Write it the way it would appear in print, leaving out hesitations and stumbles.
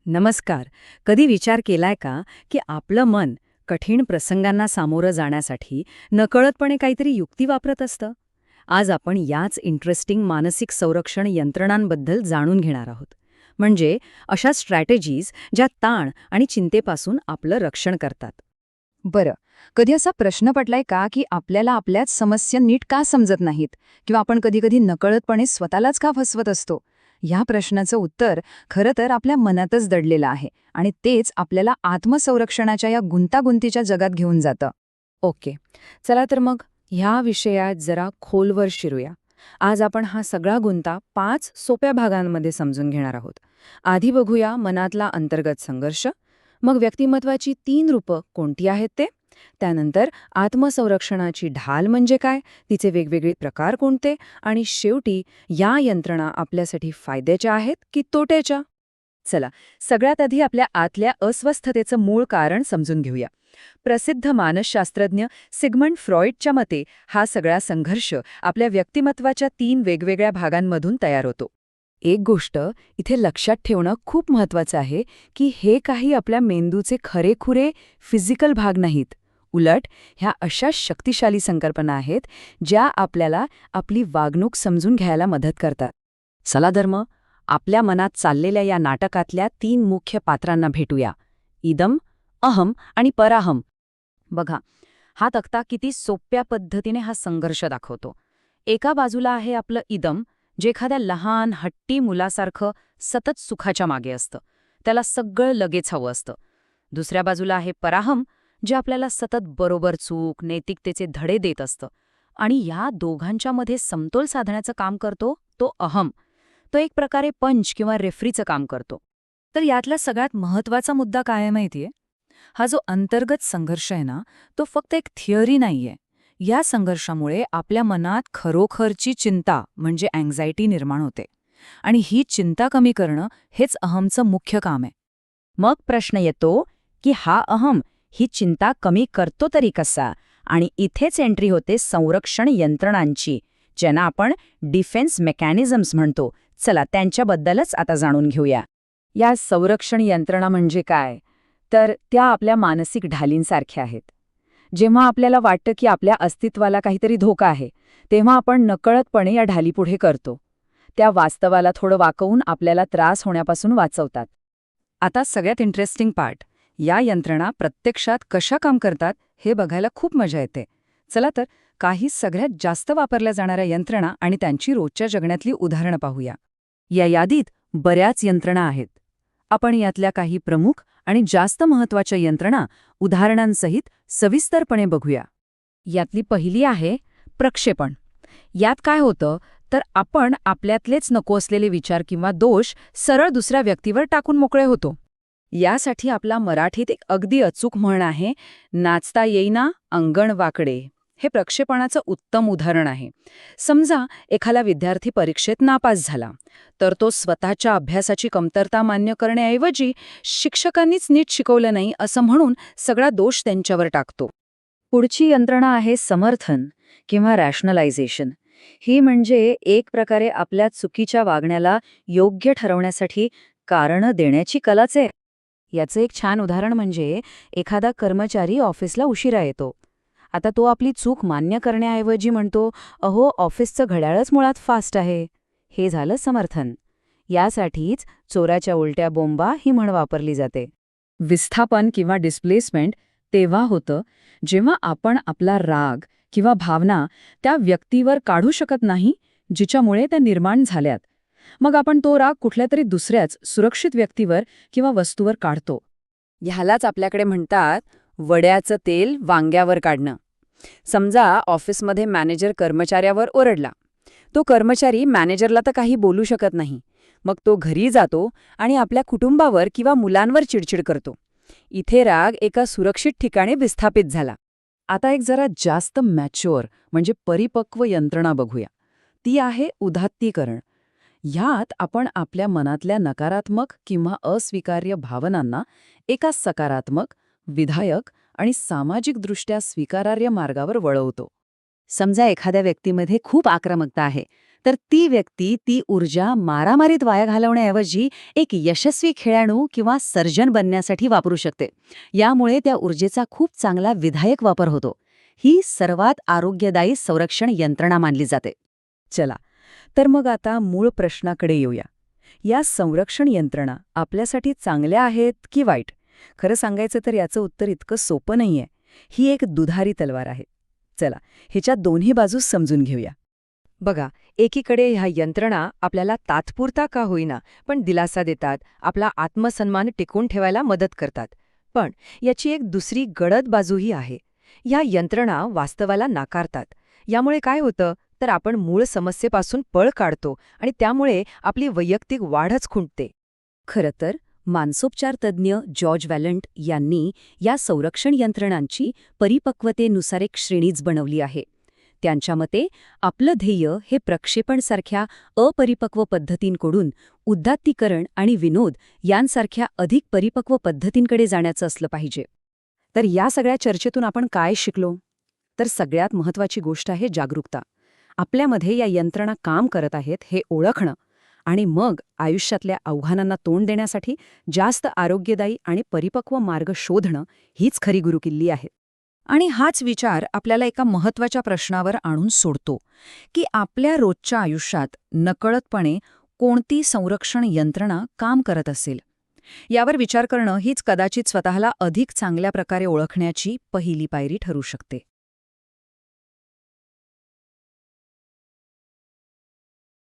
नमस्कार. कधी विचार केलाय का की आपलं मन कठीण प्रसंगांना सामोरं जाण्यासाठी नकळतपणे काहीतरी युक्ती वापरत असतं? आज आपण याच इंटरेस्टिंग मानसिक संरक्षण यंत्रणांबद्दल जाणून घेणार आहोत. म्हणजे अशा स्ट्रॅटेजीज ज्या ताण आणि चिंतेपासून आपलं रक्षण करतात. बरं, कधी असा प्रश्न पडलाय का की आपल्याला आपल्याच समस्या नीट का समजत नाहीत किंवा आपण कधी-कधी नकळतपणे स्वतःलाच का फसवत असतो? ह्या प्रश्नाचं उत्तर खरं तर आपल्या मनातच दडलेलं आहे आणि तेच आपल्याला आत्मसंरक्षणाच्या या गुंतागुंतीच्या जगात घेऊन जातं. ओके. चला तर मग ह्या विषयात जरा खोलवर शिरूया. आज आपण हा सगळा गुंता 5 सोप्या भागांमध्ये समजून घेणार आहोत. आधी बघूया मनातला अंतर्गत संघर्ष, मग व्यक्तिमत्वाची 3 रूपं कोणती आहेत ते, त्यानंतर आत्मसंरक्षणाची ढाल म्हणजे काय, तिचे वेगवेगळे प्रकार कोणते, आणि शेवटी या यंत्रणा आपल्यासाठी फायद्याच्या आहेत की तोट्याच्या. चला, सगळ्यात आधी आपल्या आतल्या अस्वस्थतेचं मूळ कारण समजून घेऊया. प्रसिद्ध मानसशास्त्रज्ञ सिग्मंड फ्रॉइडच्या मते हा सगळा संघर्ष आपल्या व्यक्तिमत्वाच्या 3 वेगवेगळ्या भागांमधून तयार होतो. एक गोष्ट इथे लक्षात ठेवणं खूप महत्वाचं आहे की हे काही आपल्या मेंदूचे खरेखुरे फिजिकल भाग नाहीत. उलट ह्या अशा शक्तिशाली संकल्पना आहेत ज्या आपल्याला आपली वागणूक समजून घ्यायला मदत करतात. चला धर्म, आपल्या मनात चाललेल्या या नाटकातल्या 3 मुख्य पात्रांना भेटूया: इदम, अहम आणि पराहम. बघा, हा तक्ता किती सोप्या पद्धतीने हा संघर्ष दाखवतो. एका बाजूला आहे आपलं इदम, जे एखाद्या लहान हट्टी मुलासारखं सतत सुखाच्या मागे असतं. त्याला सगळं लगेच हवं असतं. दुसऱ्या बाजूला आहे पराहम, जे आपल्याला सतत बरोबर चूक, नैतिकतेचे धडे देत असतं. आणि या दोघांच्यामध्ये समतोल साधण्याचं काम करतो तो अहम. तो एक प्रकारे पंच किंवा रेफरीचं काम करतो. तर यातला सगळ्यात महत्वाचा मुद्दा काय आहे माहितीये? हा जो अंतर्गत संघर्ष आहे ना, तो फक्त एक थिअरी नाहीये. या संघर्षामुळे आपल्या मनात खरोखरची चिंता म्हणजे अँक्झायटी निर्माण होते. आणि ही चिंता कमी करणं हेच अहमचं मुख्य काम आहे. मग प्रश्न येतो की हा अहम ही चिंता कमी करतो तरी कसा? आणि इथेच एंट्री होते संरक्षण यंत्रणांची, ज्यांना आपण डिफेन्स मेकॅनिझम्स म्हणतो. चला, त्यांच्याबद्दलच आता जाणून घेऊया. या संरक्षण यंत्रणा म्हणजे काय? तर त्या आपल्या मानसिक ढालींसारख्या आहेत. जेव्हा आपल्याला वाटतं की आपल्या अस्तित्वाला काहीतरी धोका आहे, तेव्हा आपण नकळतपणे या ढालीपुढे करतो. त्या वास्तवाला थोडं वाकवून आपल्याला त्रास होण्यापासून वाचवतात. आता सगळ्यात इंटरेस्टिंग पार्ट, या यंत्रणा प्रत्यक्षात कशा काम करतात हे बघायला खूप मजा येते. चला तर काही सगळ्यात जास्त वापरल्या जाणाऱ्या यंत्रणा आणि त्यांची रोजच्या जगण्यातली उदाहरणं पाहूया. या यादीत बऱ्याच यंत्रणा आहेत. आपण यातल्या काही प्रमुख आणि जास्त महत्वाच्या यंत्रणा उदाहरणांसहित सविस्तरपणे बघूया. यातली पहिली आहे प्रक्षेपण. यात काय होतं तर आपण आपल्यातलेच नको असलेले विचार किंवा दोष सरळ दुसऱ्या व्यक्तीवर टाकून मोकळे होतो. यासाठी आपला मराठीत एक अगदी अचूक म्हण आहे, नाचता येईना अंगण वाकडे. हे प्रक्षेपणाचं उत्तम उदाहरण आहे. समजा एखादा विद्यार्थी परीक्षेत नापास झाला, तर तो स्वतःच्या अभ्यासाची कमतरता मान्य करण्याऐवजी शिक्षकांनीच नीट शिकवलं नाही असं म्हणून सगळा दोष त्यांच्यावर टाकतो. पुढची यंत्रणा आहे समर्थन किंवा रॅशनलायझेशन. ही म्हणजे एक प्रकारे आपल्या चुकीच्या वागण्याला योग्य ठरवण्यासाठी कारणं देण्याची कलाच आहे. याचं एक छान उदाहरण म्हणजे एखादा कर्मचारी ऑफिसला उशिरा येतो. आता तो आपली चूक मान्य करण्याऐवजी म्हणतो, अहो, ऑफिसचं घड्याळच मुळात फास्ट आहे. हे झालं समर्थन. यासाठीच चोराच्या उलट्या बोंबा ही म्हण वापरली जाते. विस्थापन किंवा डिस्प्लेसमेंट तेव्हा होतं जेव्हा आपण आपला राग किंवा भावना त्या व्यक्तीवर काढू शकत नाही जिच्यामुळे त्या निर्माण झाल्यात. मग आपण तो राग कुठल्या तरी दुसऱ्याच सुरक्षित व्यक्तीवर किंवा वस्तूवर काढतो. ह्यालाच आपल्याकडे म्हणतात वड्याचं तेल वांग्यावर काढणं. समजा ऑफिसमध्ये मॅनेजर कर्मचाऱ्यावर ओरडला. तो कर्मचारी मॅनेजरला तर काही बोलू शकत नाही. मग तो घरी जातो आणि आपल्या कुटुंबावर किंवा मुलांवर चिडचिड करतो. इथे राग एका सुरक्षित ठिकाणी विस्थापित झाला. आता एक जरा जास्त मॅच्युअर म्हणजे परिपक्व यंत्रणा बघूया. ती आहे उदात्तीकरण. ह्यात आपण आपल्या मनातल्या नकारात्मक किंवा अस्वीकार्य भावनांना एका सकारात्मक, विधायक आणि सामाजिकदृष्ट्या स्वीकारार्ह मार्गावर वळवतो. समजा एखाद्या व्यक्तीमध्ये खूप आक्रमकता आहे, तर ती व्यक्ती ती ऊर्जा मारामारीत वाया घालवण्याऐवजी एक यशस्वी खेळाडू किंवा सर्जन बनण्यासाठी वापरू शकते. यामुळे त्या ऊर्जेचा खूप चांगला विधायक वापर होतो. ही सर्वात आरोग्यदायी संरक्षण यंत्रणा मानली जाते. चला, तर मग आता मूळ प्रश्नाकडे येऊया. या संरक्षण यंत्रणा आपल्यासाठी चांगल्या आहेत की वाईट? खरं सांगायचं तर याचं उत्तर इतकं सोपं नाहीये. ही एक दुधारी तलवार आहे. चला, ह्याच्या दोन्ही बाजू समजून घेऊया. बघा, एकीकडे ह्या यंत्रणा आपल्याला तात्पुरता का होईना पण दिलासा देतात, आपला आत्मसन्मान टिकून ठेवायला मदत करतात. पण याची एक दुसरी गडद बाजूही आहे. ह्या यंत्रणा वास्तवाला नाकारतात. यामुळे काय होतं तर आपण मूळ समस्येपासून पळ काढतो आणि त्यामुळे आपली वैयक्तिक वाढच खुंटते. खरं तर मानसोपचार तज्ज्ञ जॉर्ज वॅलंट यांनी या संरक्षण यंत्रणांची परिपक्वतेनुसार एक श्रेणीच बनवली आहे. त्यांच्या मते आपलं ध्येय हे प्रक्षेपणसारख्या अपरिपक्व पद्धतींकडून उद्दात्तीकरण आणि विनोद यांसारख्या अधिक परिपक्व पद्धतींकडे जाण्याचं असलं पाहिजे. तर या सगळ्या चर्चेतून आपण काय शिकलो? तर सगळ्यात महत्त्वाची गोष्ट आहे जागरूकता. आपल्यामध्ये या यंत्रणा काम करत आहेत हे ओळखणं आणि मग आयुष्यातल्या आव्हानांना तोंड देण्यासाठी जास्त आरोग्यदायी आणि परिपक्व मार्ग शोधणं हीच खरी गुरुकिल्ली आहे. आणि हाच विचार आपल्याला एका महत्त्वाच्या प्रश्नावर आणून सोडतो की आपल्या रोजच्या आयुष्यात नकळतपणे कोणती संरक्षण यंत्रणा काम करत असेल. यावर विचार करणं हीच कदाचित स्वतःला अधिक चांगल्या प्रकारे ओळखण्याची पहिली पायरी ठरू शकते.